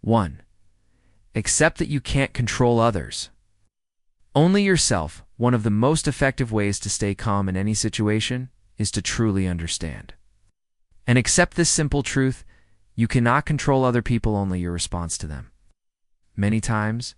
1. Accept that you can't control others. Only yourself. One of the most effective ways to stay calm in any situation is to truly understand. And accept this simple truth: you cannot control other people, only your response to them. Many times,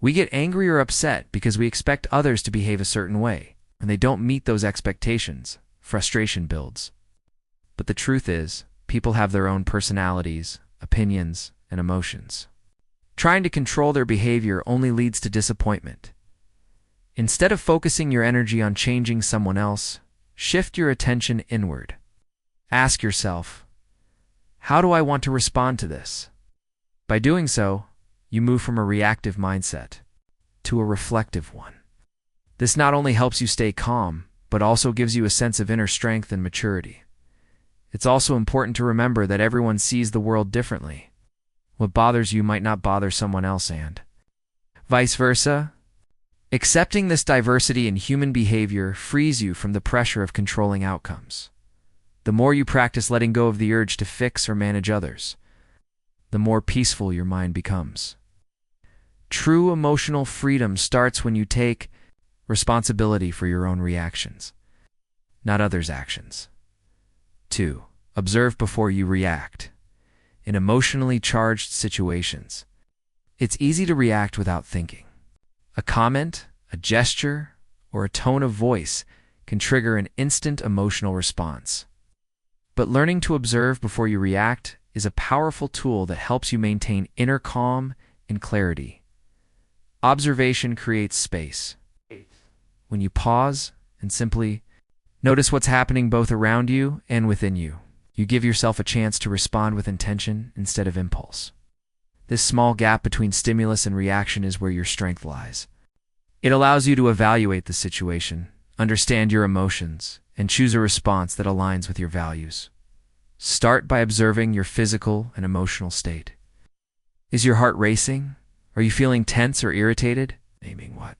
we get angry or upset because we expect others to behave a certain way, and they don't meet those expectations. Frustration builds. But the truth is, people have their own personalities, opinions, and emotions. Trying to control their behavior only leads to disappointment. Instead of focusing your energy on changing someone else, shift your attention inward. Ask yourself, how do I want to respond to this? By doing so, you move from a reactive mindset to a reflective one. This not only helps you stay calm, but also gives you a sense of inner strength and maturity. It's also important to remember that everyone sees the world differently. What bothers you might not bother someone else, and vice versa. Accepting this diversity in human behavior frees you from the pressure of controlling outcomes. The more you practice letting go of the urge to fix or manage others, the more peaceful your mind becomes. True emotional freedom starts when you take responsibility for your own reactions, not others' actions. 2. Observe before you react. In emotionally charged situations, it's easy to react without thinking. A comment, a gesture, or a tone of voice can trigger an instant emotional response. But learning to observe before you react is a powerful tool that helps you maintain inner calm and clarity. Observation creates space. When you pause and simply notice what's happening both around you and within you, you give yourself a chance to respond with intention instead of impulse. This small gap between stimulus and reaction is where your strength lies. It allows you to evaluate the situation, understand your emotions, and choose a response that aligns with your values. Start by observing your physical and emotional state. Is your heart racing? Are you feeling tense or irritated? Naming what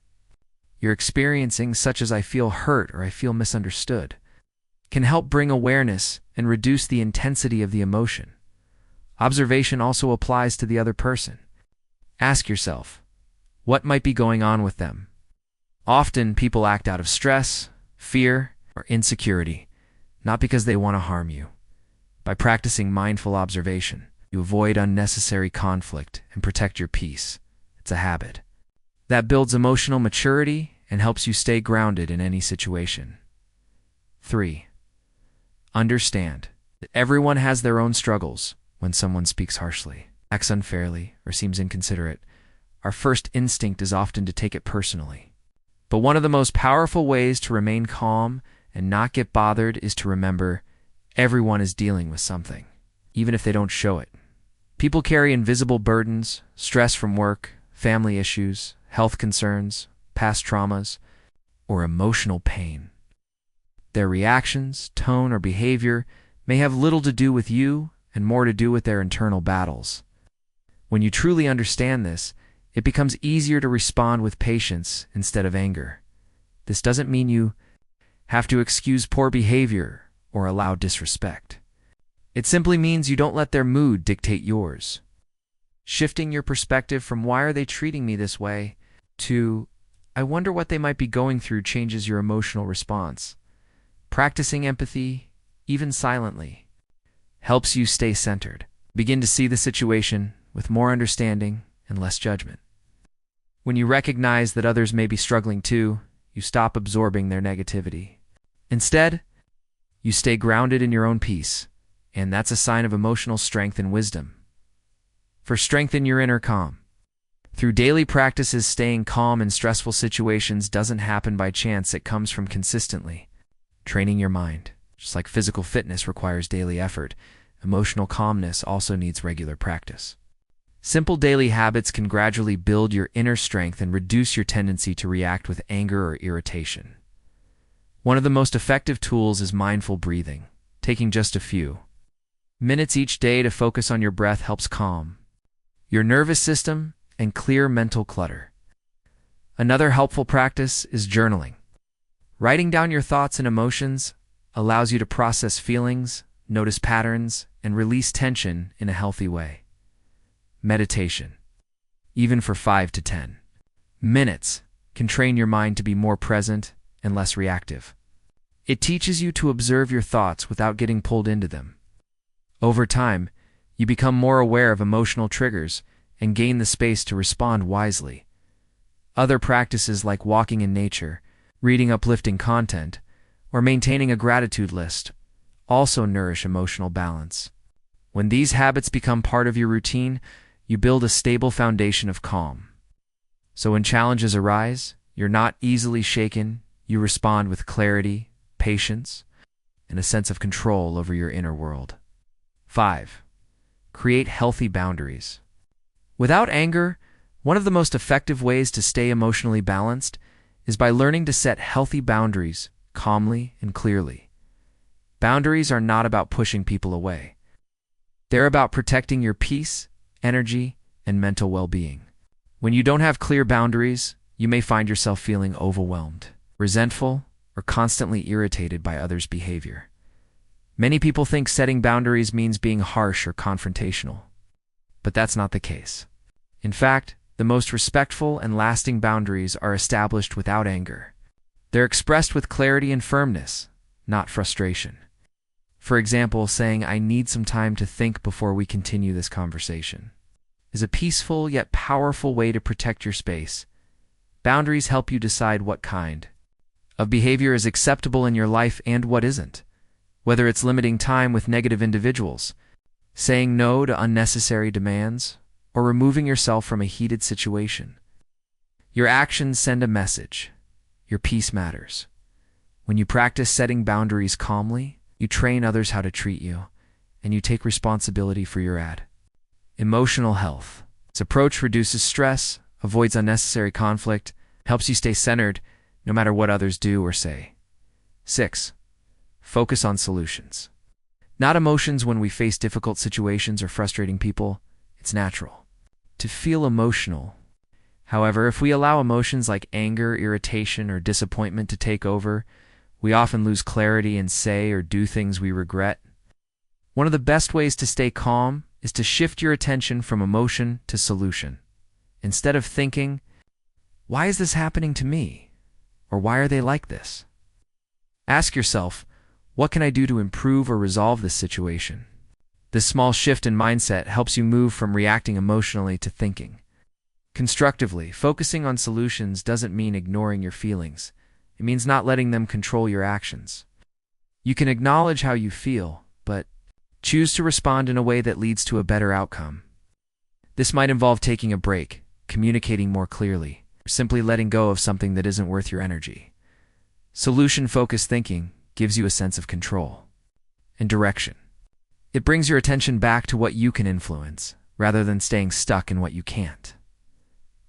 you're experiencing, such as "I feel hurt" or "I feel misunderstood," can help bring awareness and reduce the intensity of the emotion. Observation also applies to the other person. Ask yourself, what might be going on with them? Often, people act out of stress, fear, or insecurity, not because they want to harm you. By practicing mindful observation, you avoid unnecessary conflict and protect your peace. It's a habit that builds emotional maturity and helps you stay grounded in any situation. 3. Understand that everyone has their own struggles. When someone speaks harshly, acts unfairly, or seems inconsiderate, our first instinct is often to take it personally. But one of the most powerful ways to remain calm and not get bothered is to remember everyone is dealing with something, even if they don't show it. People carry invisible burdens, stress from work, family issues, health concerns, past traumas, or emotional pain. Their reactions, tone, or behavior may have little to do with you and more to do with their internal battles. When you truly understand this, it becomes easier to respond with patience instead of anger. This doesn't mean you have to excuse poor behavior or allow disrespect. It simply means you don't let their mood dictate yours. Shifting your perspective from "why are they treating me this way" to "I wonder what they might be going through" changes your emotional response. Practicing empathy, even silently, helps you stay centered. Begin to see the situation with more understanding and less judgment. When you recognize that others may be struggling too, you stop absorbing their negativity. Instead, you stay grounded in your own peace, and that's a sign of emotional strength and wisdom. Strengthen your inner calm. Through daily practices, staying calm in stressful situations doesn't happen by chance. It comes from consistently training your mind. Just like physical fitness requires daily effort, emotional calmness also needs regular practice. Simple daily habits can gradually build your inner strength and reduce your tendency to react with anger or irritation. One of the most effective tools is mindful breathing. Taking just a few minutes each day to focus on your breath helps calm your nervous system and clear mental clutter. Another helpful practice is journaling. Writing down your thoughts and emotions allows you to process feelings, notice patterns, and release tension in a healthy way. meditation, even for 5 to 10 minutes, can train your mind to be more present and less reactive. It teaches you to observe your thoughts without getting pulled into them. Over time, you become more aware of emotional triggers and gain the space to respond wisely. Other practices like walking in nature, reading uplifting content, or maintaining a gratitude list also nourish emotional balance. When these habits become part of your routine, you build a stable foundation of calm. So when challenges arise, you're not easily shaken, you respond with clarity, patience, and a sense of control over your inner world. 5. Create healthy boundaries. Without anger, one of the most effective ways to stay emotionally balanced is by learning to set healthy boundaries calmly and clearly. Boundaries are not about pushing people away. They're about protecting your peace, energy, and mental well-being. When you don't have clear boundaries, you may find yourself feeling overwhelmed, resentful, or constantly irritated by others' behavior. Many people think setting boundaries means being harsh or confrontational, but that's not the case. In fact, the most respectful and lasting boundaries are established without anger. They're expressed with clarity and firmness, not frustration. For example, saying, "I need some time to think before we continue this conversation," is a peaceful yet powerful way to protect your space. Boundaries help you decide what kind of behavior is acceptable in your life and what isn't. Whether it's limiting time with negative individuals, saying no to unnecessary demands, or removing yourself from a heated situation. Your actions send a message. Your peace matters. When you practice setting boundaries calmly, you train others how to treat you, and you take responsibility for your emotional health. This approach reduces stress, avoids unnecessary conflict, helps you stay centered no matter what others do or say. 6. Focus on solutions. Not emotions. When we face difficult situations or frustrating people, it's natural to feel emotional. However, if we allow emotions like anger, irritation, or disappointment to take over, we often lose clarity and say or do things we regret. One of the best ways to stay calm is to shift your attention from emotion to solution. Instead of thinking, "Why is this happening to me?" or "Why are they like this?" ask yourself, "What can I do to improve or resolve this situation?" This small shift in mindset helps you move from reacting emotionally to thinking constructively. Focusing on solutions doesn't mean ignoring your feelings. It means not letting them control your actions. You can acknowledge how you feel, but choose to respond in a way that leads to a better outcome. This might involve taking a break, communicating more clearly, or simply letting go of something that isn't worth your energy. Solution-focused thinking gives you a sense of control and direction. It brings your attention back to what you can influence, rather than staying stuck in what you can't.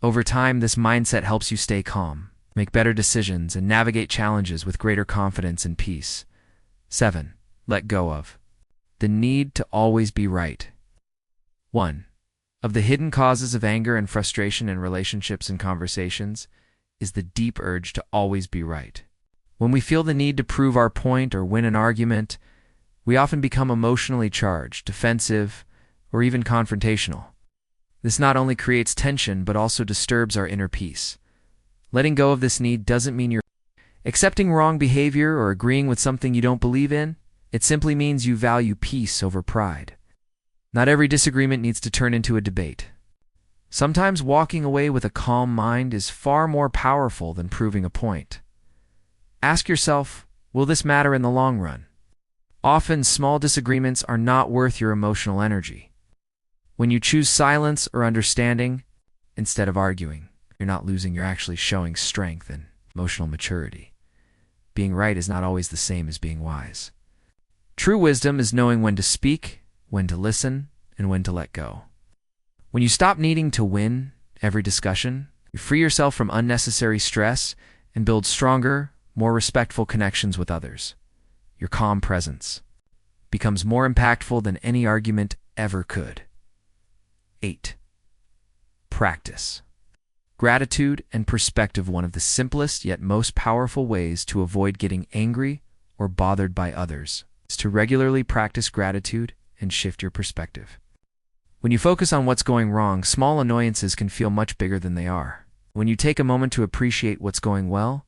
Over time, this mindset helps you stay calm, make better decisions, and navigate challenges with greater confidence and peace. 7. Let go of the need to always be right. 1 of the hidden causes of anger and frustration in relationships and conversations is the deep urge to always be right. When we feel the need to prove our point or win an argument, we often become emotionally charged, defensive, or even confrontational. This not only creates tension but also disturbs our inner peace. Letting go of this need doesn't mean you're accepting wrong behavior or agreeing with something you don't believe in. It simply means you value peace over pride. Not every disagreement needs to turn into a debate. Sometimes walking away with a calm mind is far more powerful than proving a point. Ask yourself, will this matter in the long run? Often, small disagreements are not worth your emotional energy. When you choose silence or understanding instead of arguing, you're not losing, you're actually showing strength and emotional maturity. Being right is not always the same as being wise. True wisdom is knowing when to speak, when to listen, and when to let go. When you stop needing to win every discussion, you free yourself from unnecessary stress and build stronger, more respectful connections with others. Your calm presence becomes more impactful than any argument ever could. 8. Practice gratitude and perspective. One of the simplest yet most powerful ways to avoid getting angry or bothered by others is to regularly practice gratitude and shift your perspective. When you focus on what's going wrong, small annoyances can feel much bigger than they are. When you take a moment to appreciate what's going well,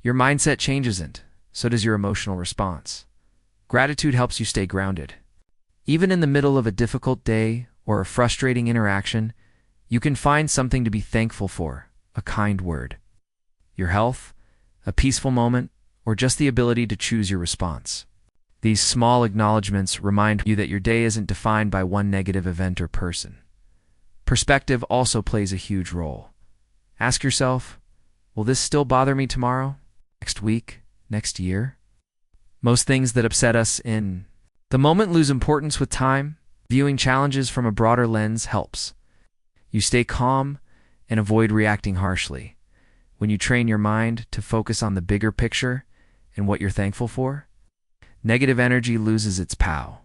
your mindset changes, and so does your emotional response. Gratitude helps you stay grounded. Even in the middle of a difficult day or a frustrating interaction, you can find something to be thankful for: a kind word, your health, a peaceful moment, or just the ability to choose your response. These small acknowledgments remind you that your day isn't defined by one negative event or person. Perspective also plays a huge role. Ask yourself, will this still bother me tomorrow, next week, next year? Most things that upset us in the moment lose importance with time. Viewing challenges from a broader lens helps. You stay calm and avoid reacting harshly. When you train your mind to focus on the bigger picture and what you're thankful for, negative energy loses its power.